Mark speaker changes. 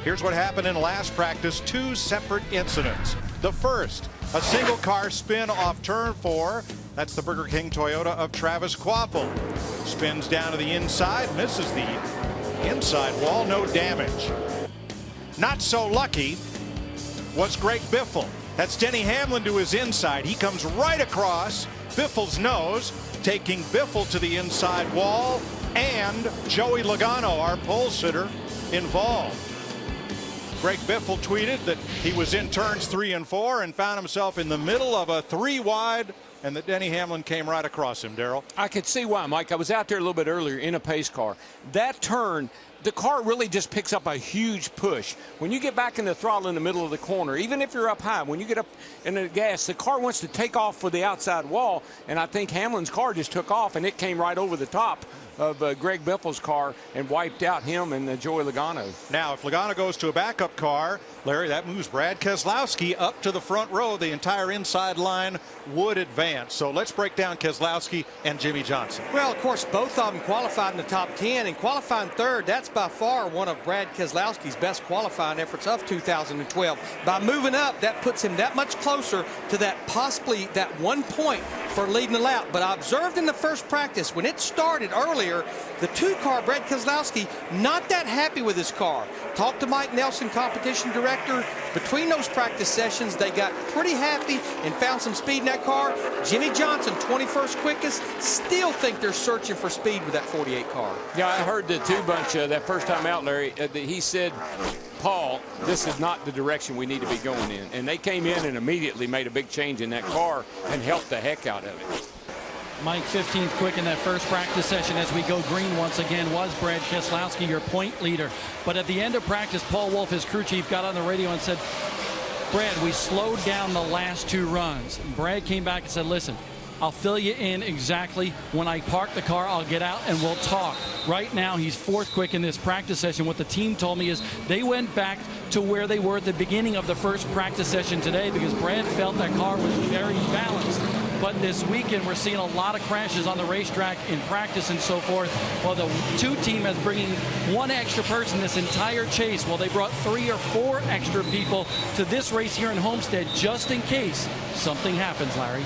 Speaker 1: Here's what happened in last practice, two separate incidents. The first, a single car spin off turn 4. That's the Burger King Toyota of Travis Kvapil. Spins down to the inside, misses the inside wall, no damage. Not so lucky was Greg Biffle. That's Denny Hamlin to his inside. He comes right across Biffle's nose, taking Biffle to the inside wall, and Joey Logano, our pole sitter, involved. Greg Biffle tweeted that he was in turns 3 and 4 and found himself in the middle of a 3 wide, and that Denny Hamlin came right across him, Darrell.
Speaker 2: I could see why, Mike. I was out there a little bit earlier in a pace car. That turn, the car really just picks up a huge push. When you get back in the throttle in the middle of the corner, even if you're up high, when you get up in the gas, the car wants to take off for the outside wall, and I think Hamlin's car just took off, and it came right over the top of Greg Biffle's car and wiped out him and Joey Logano.
Speaker 1: Now, if Logano goes to a backup car, Larry, that moves Brad Keselowski up to the front row. The entire inside line would advance. So let's break down Keselowski and Jimmy Johnson.
Speaker 3: Well, of course, both of them qualified in the top 10, and qualifying third, that's by far one of Brad Keselowski's best qualifying efforts of 2012. By moving up, that puts him that much closer to that possibly that 1 point for leading the lap. But I observed in the first practice, when it started earlier, the 2-car, Brad Keselowski, not that happy with his car. Talked to Mike Nelson, competition director. Between those practice sessions, they got pretty happy and found some speed in that car. Jimmy Johnson, 21st quickest, still think they're searching for speed with that 48 car.
Speaker 2: Yeah, I heard the two bunch that first time out, Larry. He said, Paul, this is not the direction we need to be going in. And they came in and immediately made a big change in that car and helped the heck out of it.
Speaker 4: Mike, 15th quick in that first practice session as we go green once again was Brad Keselowski, your point leader. But at the end of practice, Paul Wolfe, his crew chief, got on the radio and said, Brad, we slowed down the last 2 runs. And Brad came back and said, listen, I'll fill you in exactly. When I park the car, I'll get out and we'll talk. Right now, he's 4th quick in this practice session. What the team told me is they went back to where they were at the beginning of the first practice session today because Brad felt that car was very balanced. But this weekend, we're seeing a lot of crashes on the racetrack in practice and so forth. Well, the 2 team is bringing 1 extra person this entire chase. Well, they brought 3 or 4 extra people to this race here in Homestead just in case something happens, Larry.